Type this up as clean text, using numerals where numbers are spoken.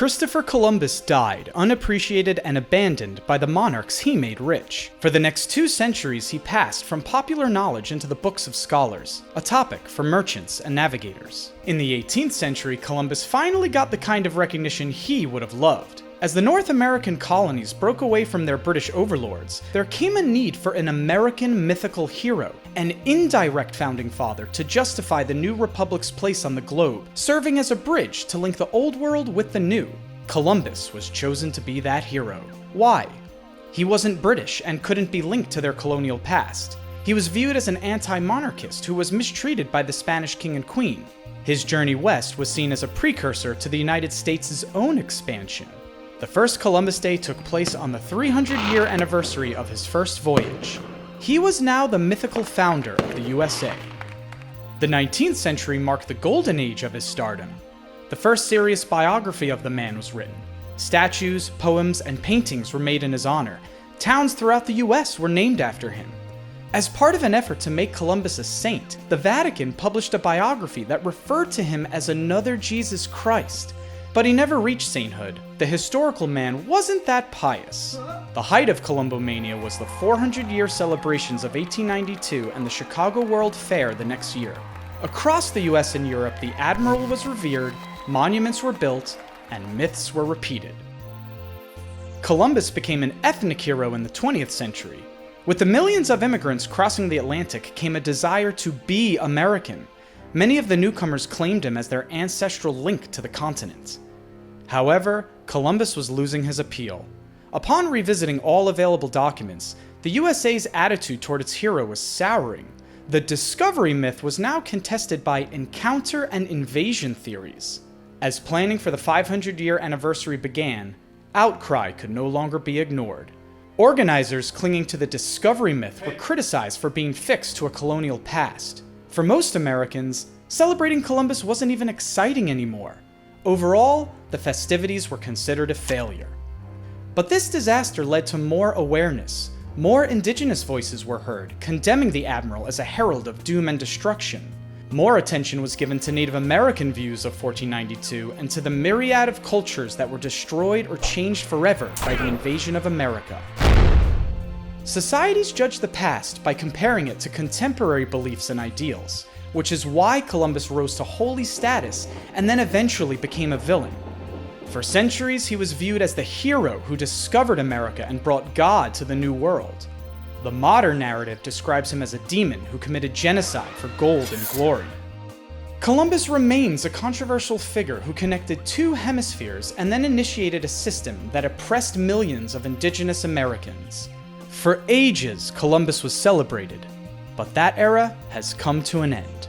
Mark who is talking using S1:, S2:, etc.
S1: Christopher Columbus died unappreciated and abandoned by the monarchs he made rich. For the next 2 centuries, he passed from popular knowledge into the books of scholars, a topic for merchants and navigators. In the 18th century, Columbus finally got the kind of recognition he would have loved. As the North American colonies broke away from their British overlords, there came a need for an American mythical hero, an indirect founding father to justify the new republic's place on the globe, serving as a bridge to link the old world with the new. Columbus was chosen to be that hero. Why? He wasn't British and couldn't be linked to their colonial past. He was viewed as an anti-monarchist who was mistreated by the Spanish king and queen. His journey west was seen as a precursor to the United States' own expansion. The first Columbus Day took place on the 300-year anniversary of his first voyage. He was now the mythical founder of the USA. The 19th century marked the golden age of his stardom. The first serious biography of the man was written. Statues, poems, and paintings were made in his honor. Towns throughout the US were named after him. As part of an effort to make Columbus a saint, the Vatican published a biography that referred to him as another Jesus Christ. But he never reached sainthood. The historical man wasn't that pious. The height of Columbomania was the 400-year celebrations of 1892 and the Chicago World Fair the next year. Across the US and Europe, the admiral was revered, monuments were built, and myths were repeated. Columbus became an ethnic hero in the 20th century. With the millions of immigrants crossing the Atlantic came a desire to be American. Many of the newcomers claimed him as their ancestral link to the continent. However, Columbus was losing his appeal. Upon revisiting all available documents, the USA's attitude toward its hero was souring. The discovery myth was now contested by encounter and invasion theories. As planning for the 500-year anniversary began, outcry could no longer be ignored. Organizers clinging to the discovery myth were criticized for being fixed to a colonial past. For most Americans, celebrating Columbus wasn't even exciting anymore. Overall, the festivities were considered a failure. But this disaster led to more awareness. More indigenous voices were heard, condemning the admiral as a herald of doom and destruction. More attention was given to Native American views of 1492 and to the myriad of cultures that were destroyed or changed forever by the invasion of America. Societies judge the past by comparing it to contemporary beliefs and ideals, which is why Columbus rose to holy status and then eventually became a villain. For centuries, he was viewed as the hero who discovered America and brought God to the New World. The modern narrative describes him as a demon who committed genocide for gold and glory. Columbus remains a controversial figure who connected 2 hemispheres and then initiated a system that oppressed millions of indigenous Americans. For ages, Columbus was celebrated, but that era has come to an end.